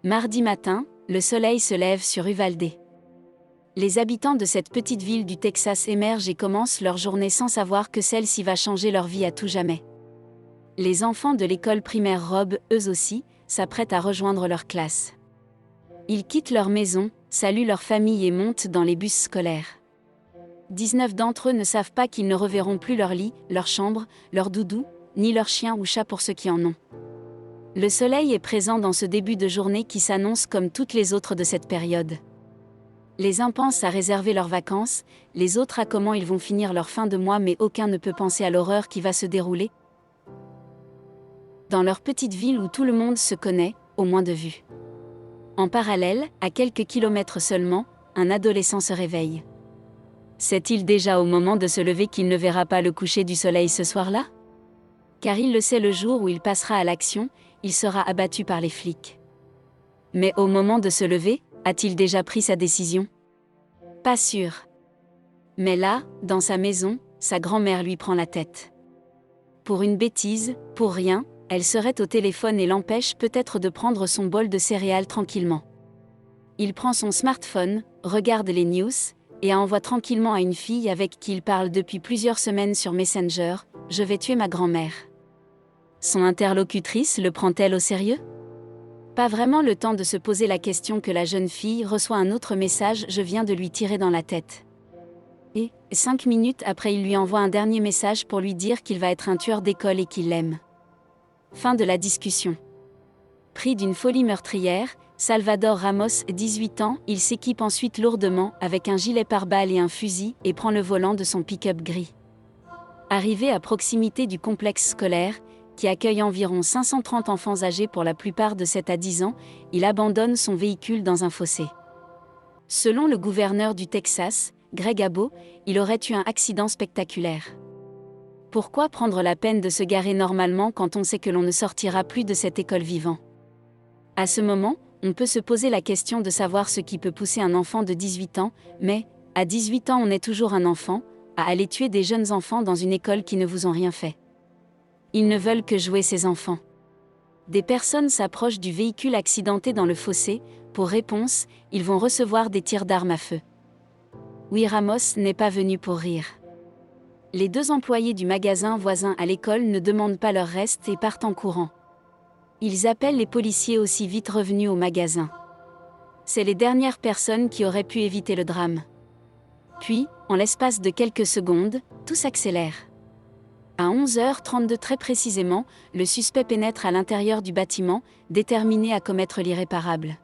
Mardi matin, le soleil se lève sur Uvalde. Les habitants de cette petite ville du Texas émergent et commencent leur journée sans savoir que celle-ci va changer leur vie à tout jamais. Les enfants de l'école primaire Robb, eux aussi, s'apprêtent à rejoindre leur classe. Ils quittent leur maison, saluent leur famille et montent dans les bus scolaires. 19 d'entre eux ne savent pas qu'ils ne reverront plus leur lit, leur chambre, leur doudou, ni leur chien ou chat pour ceux qui en ont. Le soleil est présent dans ce début de journée qui s'annonce comme toutes les autres de cette période. Les uns pensent à réserver leurs vacances, les autres à comment ils vont finir leur fin de mois, mais aucun ne peut penser à l'horreur qui va se dérouler dans leur petite ville où tout le monde se connaît, au moins de vue. En parallèle, à quelques kilomètres seulement, un adolescent se réveille. Sait-il déjà au moment de se lever qu'il ne verra pas le coucher du soleil ce soir-là? Car il le sait, le jour où il passera à l'action, il sera abattu par les flics. Mais au moment de se lever, a-t-il déjà pris sa décision? Pas sûr. Mais là, dans sa maison, sa grand-mère lui prend la tête. Pour une bêtise, pour rien, elle serait au téléphone et l'empêche peut-être de prendre son bol de céréales tranquillement. Il prend son smartphone, regarde les news, et envoie tranquillement à une fille avec qui il parle depuis plusieurs semaines sur Messenger, « Je vais tuer ma grand-mère ». Son interlocutrice le prend-elle au sérieux? Pas vraiment le temps de se poser la question que la jeune fille reçoit un autre message, « Je viens de lui tirer dans la tête ». Et, 5 minutes après, il lui envoie un dernier message pour lui dire qu'il va être un tueur d'école et qu'il l'aime. Fin de la discussion. Pris d'une folie meurtrière, Salvador Ramos, 18 ans, il s'équipe ensuite lourdement avec un gilet pare-balles et un fusil et prend le volant de son pick-up gris. Arrivé à proximité du complexe scolaire, qui accueille environ 530 enfants âgés pour la plupart de 7 à 10 ans, il abandonne son véhicule dans un fossé. Selon le gouverneur du Texas, Greg Abbott, il aurait eu un accident spectaculaire. Pourquoi prendre la peine de se garer normalement quand on sait que l'on ne sortira plus de cette école vivant? À ce moment, on peut se poser la question de savoir ce qui peut pousser un enfant de 18 ans, mais, à 18 ans on est toujours un enfant, à aller tuer des jeunes enfants dans une école qui ne vous ont rien fait. Ils ne veulent que jouer, ces enfants. Des personnes s'approchent du véhicule accidenté dans le fossé, pour réponse, ils vont recevoir des tirs d'armes à feu. Oui, Ramos n'est pas venu pour rire. Les 2 employés du magasin voisin à l'école ne demandent pas leur reste et partent en courant. Ils appellent les policiers aussi vite revenus au magasin. C'est les dernières personnes qui auraient pu éviter le drame. Puis, en l'espace de quelques secondes, tout s'accélère. À 11h32 très précisément, le suspect pénètre à l'intérieur du bâtiment, déterminé à commettre l'irréparable.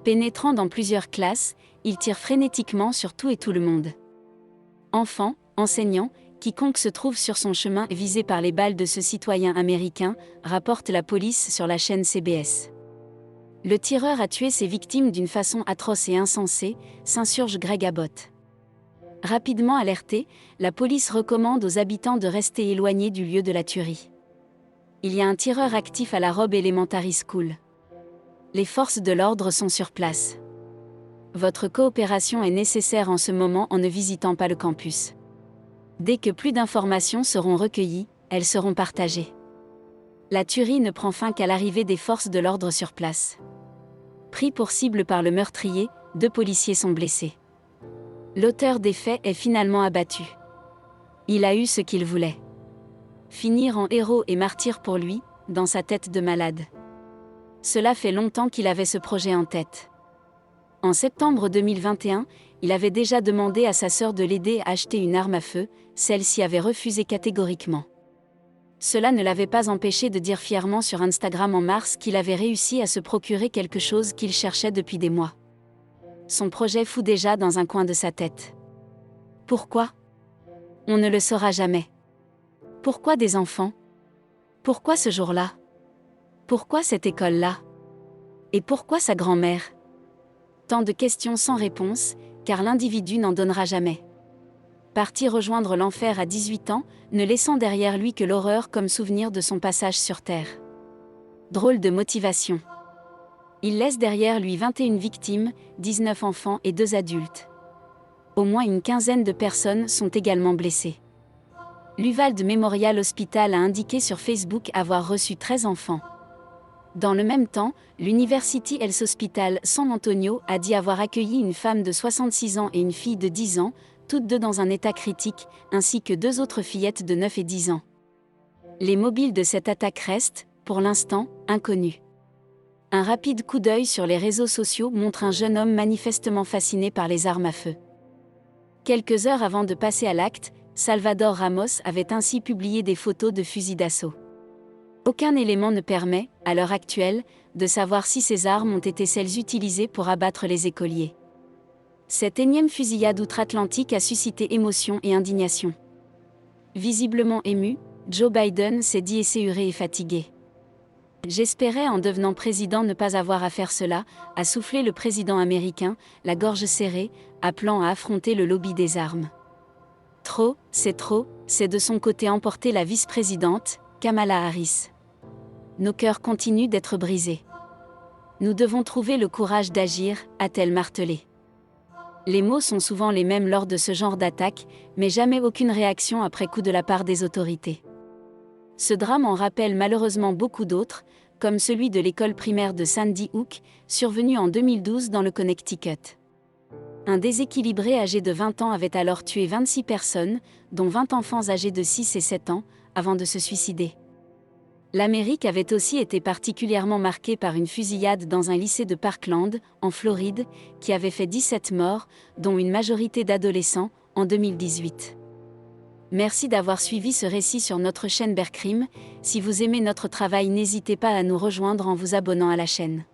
Pénétrant dans plusieurs classes, il tire frénétiquement sur tout et tout le monde. Enfants, enseignants, quiconque se trouve sur son chemin est visé par les balles de ce citoyen américain, rapporte la police sur la chaîne CBS. Le tireur a tué ses victimes d'une façon atroce et insensée, s'insurge Greg Abbott. Rapidement alerté, la police recommande aux habitants de rester éloignés du lieu de la tuerie. Il y a un tireur actif à la Robb Elementary School. Les forces de l'ordre sont sur place. Votre coopération est nécessaire en ce moment en ne visitant pas le campus. Dès que plus d'informations seront recueillies, elles seront partagées. La tuerie ne prend fin qu'à l'arrivée des forces de l'ordre sur place. Pris pour cible par le meurtrier, 2 policiers sont blessés. L'auteur des faits est finalement abattu. Il a eu ce qu'il voulait. Finir en héros et martyr pour lui, dans sa tête de malade. Cela fait longtemps qu'il avait ce projet en tête. En septembre 2021, il avait déjà demandé à sa sœur de l'aider à acheter une arme à feu, celle-ci avait refusé catégoriquement. Cela ne l'avait pas empêché de dire fièrement sur Instagram en mars qu'il avait réussi à se procurer quelque chose qu'il cherchait depuis des mois. Son projet fou déjà dans un coin de sa tête. Pourquoi? On ne le saura jamais. Pourquoi des enfants? Pourquoi ce jour-là? Pourquoi cette école-là? Et pourquoi sa grand-mère? Tant de questions sans réponse, car l'individu n'en donnera jamais. Parti rejoindre l'enfer à 18 ans, ne laissant derrière lui que l'horreur comme souvenir de son passage sur Terre. Drôle de motivation. Il laisse derrière lui 21 victimes, 19 enfants et 2 adultes. Au moins une quinzaine de personnes sont également blessées. L'Uvalde Memorial Hospital a indiqué sur Facebook avoir reçu 13 enfants. Dans le même temps, l'University Health Hospital San Antonio a dit avoir accueilli une femme de 66 ans et une fille de 10 ans, toutes deux dans un état critique, ainsi que deux autres fillettes de 9 et 10 ans. Les mobiles de cette attaque restent, pour l'instant, inconnus. Un rapide coup d'œil sur les réseaux sociaux montre un jeune homme manifestement fasciné par les armes à feu. Quelques heures avant de passer à l'acte, Salvador Ramos avait ainsi publié des photos de fusils d'assaut. Aucun élément ne permet, à l'heure actuelle, de savoir si ces armes ont été celles utilisées pour abattre les écoliers. Cette énième fusillade outre-Atlantique a suscité émotion et indignation. Visiblement ému, Joe Biden s'est dit esséuré et fatigué. J'espérais en devenant président ne pas avoir à faire cela, a soufflé le président américain, la gorge serrée, appelant à affronter le lobby des armes. Trop, c'est de son côté emporter la vice-présidente, Kamala Harris. Nos cœurs continuent d'être brisés. Nous devons trouver le courage d'agir, a-t-elle martelé. Les mots sont souvent les mêmes lors de ce genre d'attaque, mais jamais aucune réaction après coup de la part des autorités. Ce drame en rappelle malheureusement beaucoup d'autres, comme celui de l'école primaire de Sandy Hook, survenu en 2012 dans le Connecticut. Un déséquilibré âgé de 20 ans avait alors tué 26 personnes, dont 20 enfants âgés de 6 et 7 ans, avant de se suicider. L'Amérique avait aussi été particulièrement marquée par une fusillade dans un lycée de Parkland, en Floride, qui avait fait 17 morts, dont une majorité d'adolescents, en 2018. Merci d'avoir suivi ce récit sur notre chaîne Bear Crime. Si vous aimez notre travail, n'hésitez pas à nous rejoindre en vous abonnant à la chaîne.